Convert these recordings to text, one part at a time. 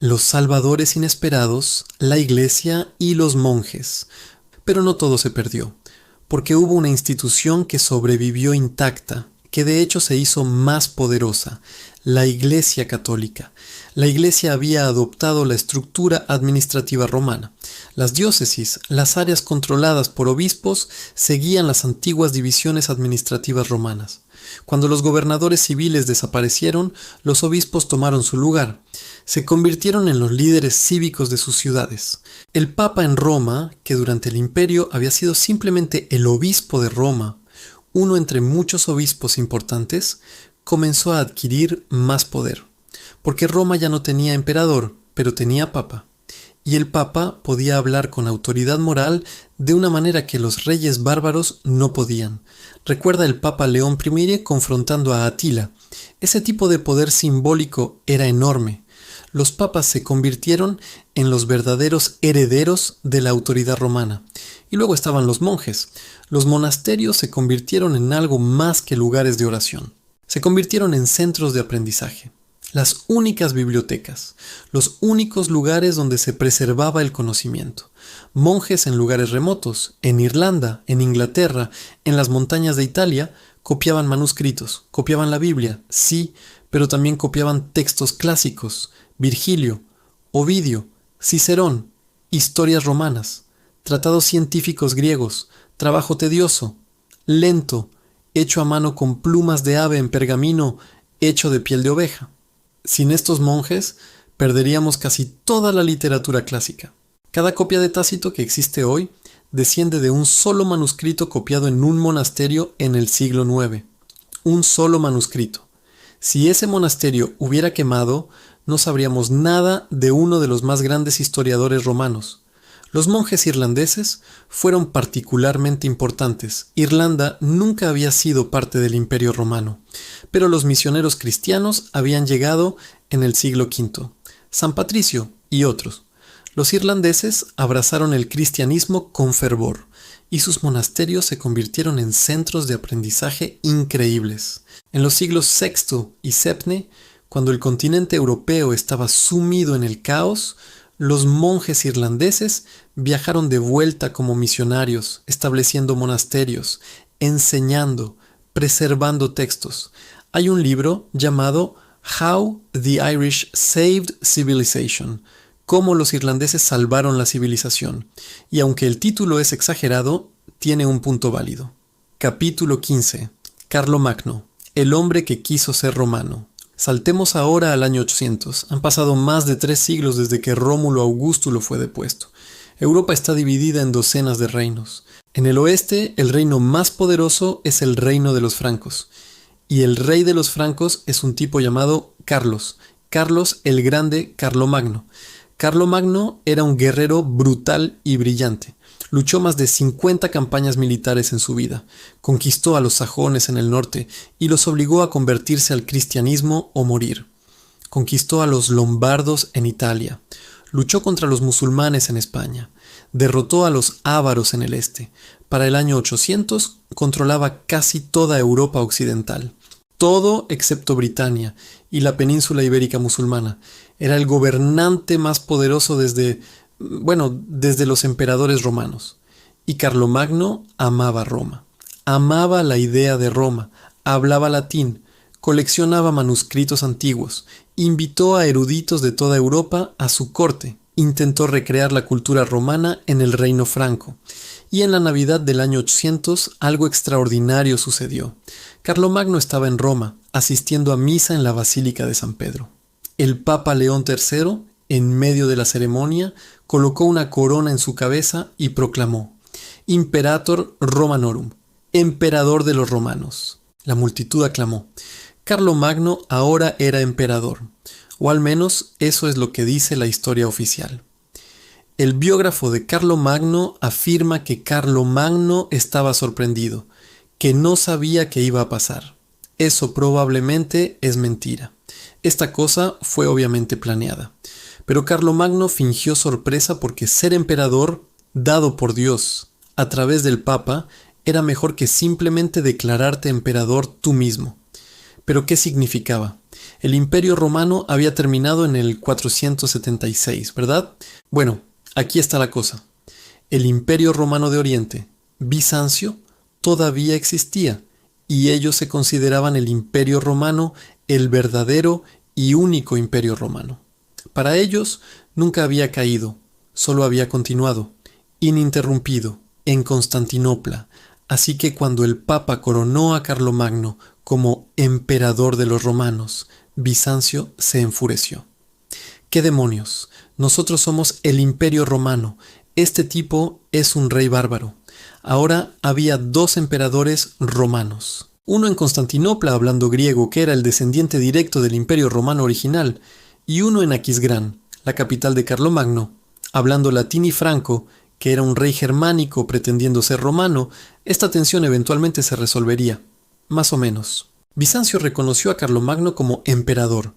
los salvadores inesperados, la iglesia y los monjes. Pero no todo se perdió, porque hubo una institución que sobrevivió intacta, que de hecho se hizo más poderosa, la Iglesia Católica. La Iglesia había adoptado la estructura administrativa romana. Las diócesis, las áreas controladas por obispos, seguían las antiguas divisiones administrativas romanas. Cuando los gobernadores civiles desaparecieron, los obispos tomaron su lugar. Se convirtieron en los líderes cívicos de sus ciudades. El Papa en Roma, que durante el Imperio había sido simplemente el obispo de Roma, uno entre muchos obispos importantes, comenzó a adquirir más poder, porque Roma ya no tenía emperador, pero tenía papa, y el papa podía hablar con autoridad moral de una manera que los reyes bárbaros no podían. Recuerda el papa León I confrontando a Atila. Ese tipo de poder simbólico era enorme. Los papas se convirtieron en los verdaderos herederos de la autoridad romana. Y luego estaban los monjes. Los monasterios se convirtieron en algo más que lugares de oración. Se convirtieron en centros de aprendizaje, las únicas bibliotecas, los únicos lugares donde se preservaba el conocimiento. Monjes en lugares remotos, en Irlanda, en Inglaterra, en las montañas de Italia, copiaban manuscritos, copiaban la Biblia, sí, pero también copiaban textos clásicos, Virgilio, Ovidio, Cicerón, historias romanas, tratados científicos griegos, trabajo tedioso, lento, hecho a mano con plumas de ave en pergamino hecho de piel de oveja. Sin estos monjes, perderíamos casi toda la literatura clásica. Cada copia de Tácito que existe hoy desciende de un solo manuscrito copiado en un monasterio en el siglo IX. Un solo manuscrito. Si ese monasterio hubiera quemado, no sabríamos nada de uno de los más grandes historiadores romanos. Los monjes irlandeses fueron particularmente importantes. Irlanda nunca había sido parte del Imperio Romano, pero los misioneros cristianos habían llegado en el siglo V. San Patricio y otros. Los irlandeses abrazaron el cristianismo con fervor, y sus monasterios se convirtieron en centros de aprendizaje increíbles. En los siglos VI y VII, cuando el continente europeo estaba sumido en el caos, los monjes irlandeses viajaron de vuelta como misionarios, estableciendo monasterios, enseñando, preservando textos. Hay un libro llamado How the Irish Saved Civilization, cómo los irlandeses salvaron la civilización, y aunque el título es exagerado, tiene un punto válido. Capítulo 15. Carlomagno, el hombre que quiso ser romano. Saltemos ahora al año 800. Han pasado más de 3 siglos desde que Rómulo Augustulo fue depuesto. Europa está dividida en docenas de reinos. En el oeste, el reino más poderoso es el reino de los francos. Y el rey de los francos es un tipo llamado Carlos. Carlos el Grande Carlomagno. Carlomagno era un guerrero brutal y brillante. Luchó más de 50 campañas militares en su vida, conquistó a los sajones en el norte y los obligó a convertirse al cristianismo o morir. Conquistó a los lombardos en Italia, luchó contra los musulmanes en España, derrotó a los ávaros en el este. Para el año 800 controlaba casi toda Europa occidental, todo excepto Britania y la península ibérica musulmana. Era el gobernante más poderoso desde los emperadores romanos. Y Carlomagno amaba Roma. Amaba la idea de Roma. Hablaba latín. Coleccionaba manuscritos antiguos. Invitó a eruditos de toda Europa a su corte. Intentó recrear la cultura romana en el reino franco. Y en la Navidad del año 800 algo extraordinario sucedió. Carlomagno estaba en Roma, asistiendo a misa en la Basílica de San Pedro. El Papa León III, en medio de la ceremonia, colocó una corona en su cabeza y proclamó: Imperator Romanorum, emperador de los romanos. La multitud aclamó. Carlomagno ahora era emperador, o al menos eso es lo que dice la historia oficial. El biógrafo de Carlomagno afirma que Carlomagno estaba sorprendido, que no sabía qué iba a pasar. Eso probablemente es mentira. Esta cosa fue obviamente planeada. Pero Carlomagno fingió sorpresa porque ser emperador, dado por Dios, a través del Papa, era mejor que simplemente declararte emperador tú mismo. ¿Pero qué significaba? El Imperio Romano había terminado en el 476, ¿verdad? Bueno, aquí está la cosa. El Imperio Romano de Oriente, Bizancio, todavía existía, y ellos se consideraban el Imperio Romano el verdadero y único Imperio Romano. Para ellos nunca había caído, solo había continuado, ininterrumpido, en Constantinopla. Así que cuando el Papa coronó a Carlomagno como emperador de los romanos, Bizancio se enfureció. ¿Qué demonios? Nosotros somos el Imperio Romano. Este tipo es un rey bárbaro. Ahora había dos emperadores romanos. Uno en Constantinopla hablando griego, que era el descendiente directo del Imperio Romano original, y uno en Aquisgrán, la capital de Carlomagno, hablando latín y franco, que era un rey germánico pretendiendo ser romano. Esta tensión eventualmente se resolvería, más o menos. Bizancio reconoció a Carlomagno como emperador,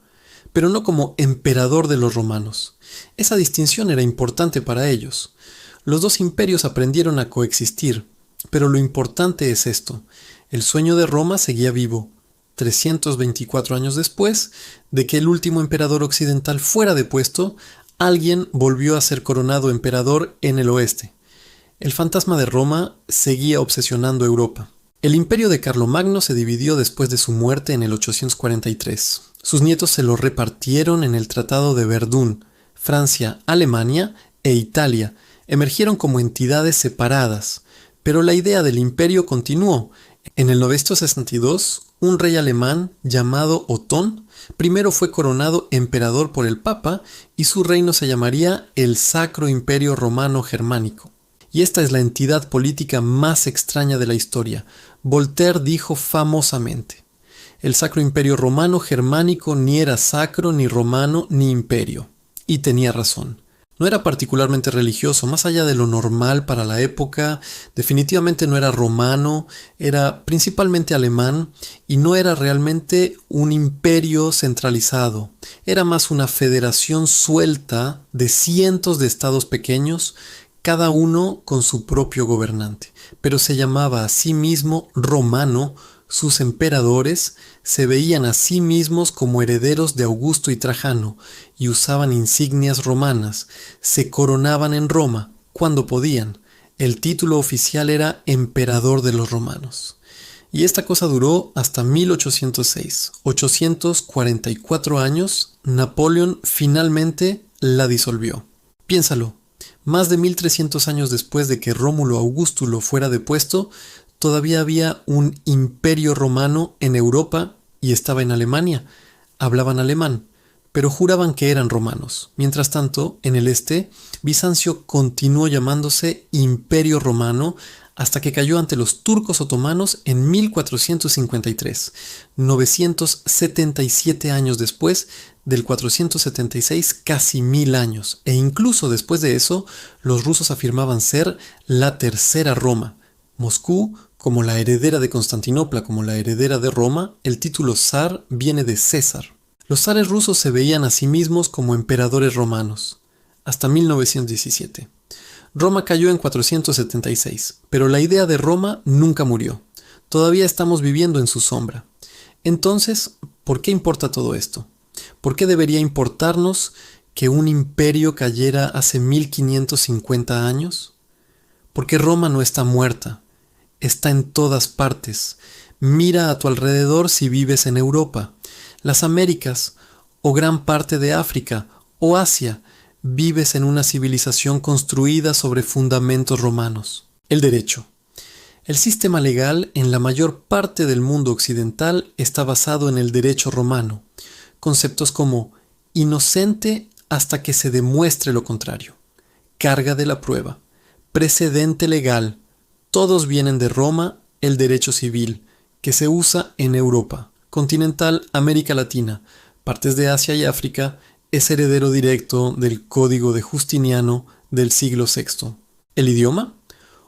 pero no como emperador de los romanos. Esa distinción era importante para ellos. Los dos imperios aprendieron a coexistir, pero lo importante es esto: el sueño de Roma seguía vivo, 324 años después de que el último emperador occidental fuera depuesto. Alguien volvió a ser coronado emperador en el oeste. El fantasma de Roma seguía obsesionando Europa. El imperio de Carlomagno se dividió después de su muerte en el 843. Sus nietos se lo repartieron en el Tratado de Verdún. Francia, Alemania e Italia emergieron como entidades separadas, pero la idea del imperio continuó. En el 962, un rey alemán llamado Otón primero fue coronado emperador por el Papa y su reino se llamaría el Sacro Imperio Romano Germánico. Y esta es la entidad política más extraña de la historia. Voltaire dijo famosamente: el Sacro Imperio Romano Germánico ni era sacro, ni romano, ni imperio. Y tenía razón. No era particularmente religioso, más allá de lo normal para la época. Definitivamente no era romano, era principalmente alemán y no era realmente un imperio centralizado. Era más una federación suelta de cientos de estados pequeños, cada uno con su propio gobernante. Pero se llamaba a sí mismo romano. Sus emperadores se veían a sí mismos como herederos de Augusto y Trajano y usaban insignias romanas. Se coronaban en Roma cuando podían. El título oficial era emperador de los romanos. Y esta cosa duró hasta 1806. 844 años, Napoleón finalmente la disolvió. Piénsalo, más de 1300 años después de que Rómulo Augustulo fuera depuesto, todavía había un imperio romano en Europa y estaba en Alemania. Hablaban alemán, pero juraban que eran romanos. Mientras tanto, en el este, Bizancio continuó llamándose Imperio Romano hasta que cayó ante los turcos otomanos en 1453, 977 años después del 476, casi 1000 años. E incluso después de eso, los rusos afirmaban ser la tercera Roma. Moscú, como la heredera de Constantinopla, como la heredera de Roma, el título zar viene de César. Los zares rusos se veían a sí mismos como emperadores romanos, hasta 1917. Roma cayó en 476, pero la idea de Roma nunca murió. Todavía estamos viviendo en su sombra. Entonces, ¿por qué importa todo esto? ¿Por qué debería importarnos que un imperio cayera hace 1550 años? Porque Roma no está muerta. Está en todas partes. Mira a tu alrededor si vives en Europa, las Américas, o gran parte de África, o Asia. Vives en una civilización construida sobre fundamentos romanos. El derecho. El sistema legal en la mayor parte del mundo occidental está basado en el derecho romano. Conceptos como inocente hasta que se demuestre lo contrario, carga de la prueba, precedente legal, todos vienen de Roma. El derecho civil, que se usa en Europa, continental, América Latina, partes de Asia y África, es heredero directo del Código de Justiniano del siglo VI. El idioma: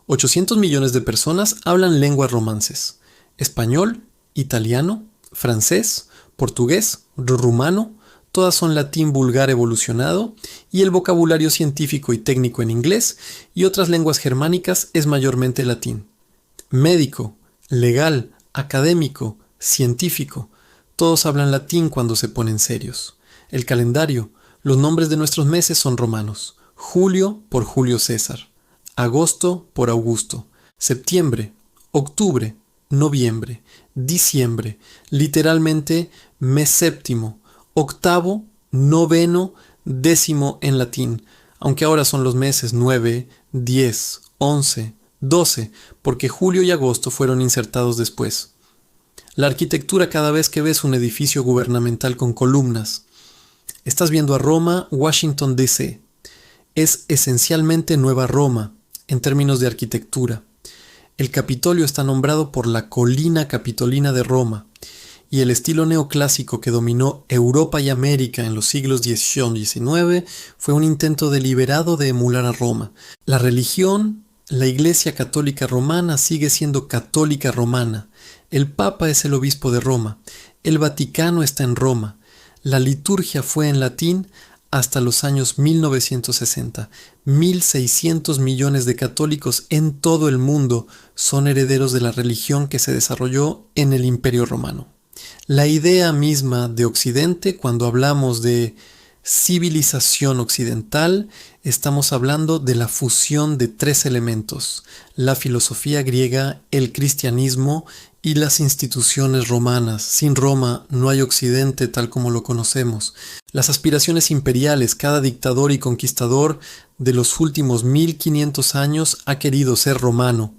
800 millones de personas hablan lenguas romances: español, italiano, francés, portugués, rumano, todas son latín vulgar evolucionado, y el vocabulario científico y técnico en inglés y otras lenguas germánicas es mayormente latín. Médico, legal, académico, científico, Todos hablan latín cuando se ponen serios. El calendario, los nombres de nuestros meses son romanos. Julio por Julio César. Agosto por Augusto. Septiembre, octubre, noviembre, diciembre, literalmente mes séptimo, octavo, noveno, décimo en latín, aunque ahora son los meses 9, 10, 11, 12, porque julio y agosto fueron insertados después. La arquitectura cada vez que ves un edificio gubernamental con columnas. Estás viendo a Roma, Washington, D.C. Es esencialmente Nueva Roma, en términos de arquitectura. El Capitolio está nombrado por la colina capitolina de Roma, y el estilo neoclásico que dominó Europa y América en los siglos XVIII y XIX fue un intento deliberado de emular a Roma. La religión, la Iglesia Católica Romana sigue siendo católica romana. El Papa es el obispo de Roma. El Vaticano está en Roma. La liturgia fue en latín hasta los años 1960. 1.600 millones de católicos en todo el mundo son herederos de la religión que se desarrolló en el Imperio Romano. La idea misma de Occidente, cuando hablamos de civilización occidental, estamos hablando de la fusión de tres elementos: la filosofía griega, el cristianismo y las instituciones romanas. Sin Roma no hay Occidente tal como lo conocemos. Las aspiraciones imperiales, cada dictador y conquistador de los últimos 1500 años ha querido ser romano.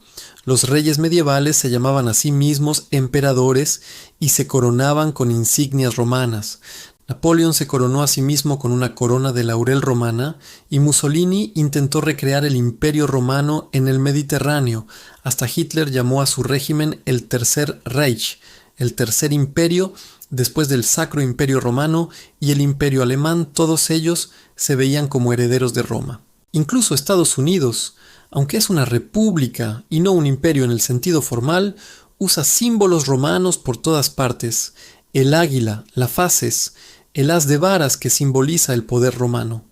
Los reyes medievales se llamaban a sí mismos emperadores y se coronaban con insignias romanas. Napoleón se coronó a sí mismo con una corona de laurel romana y Mussolini intentó recrear el imperio romano en el Mediterráneo. Hasta Hitler llamó a su régimen el Tercer Reich, el tercer imperio después del Sacro Imperio Romano y el Imperio Alemán. Todos ellos se veían como herederos de Roma. Incluso Estados Unidos, aunque es una república y no un imperio en el sentido formal, usa símbolos romanos por todas partes: el águila, la faces, el haz de varas que simboliza el poder romano.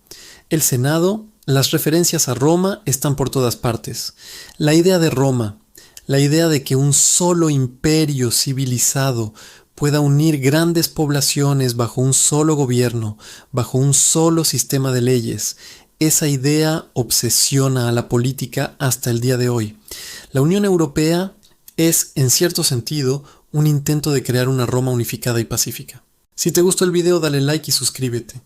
El Senado, las referencias a Roma están por todas partes. La idea de Roma, la idea de que un solo imperio civilizado pueda unir grandes poblaciones bajo un solo gobierno, bajo un solo sistema de leyes, esa idea obsesiona a la política hasta el día de hoy. La Unión Europea es, en cierto sentido, un intento de crear una Roma unificada y pacífica. Si te gustó el video, dale like y suscríbete.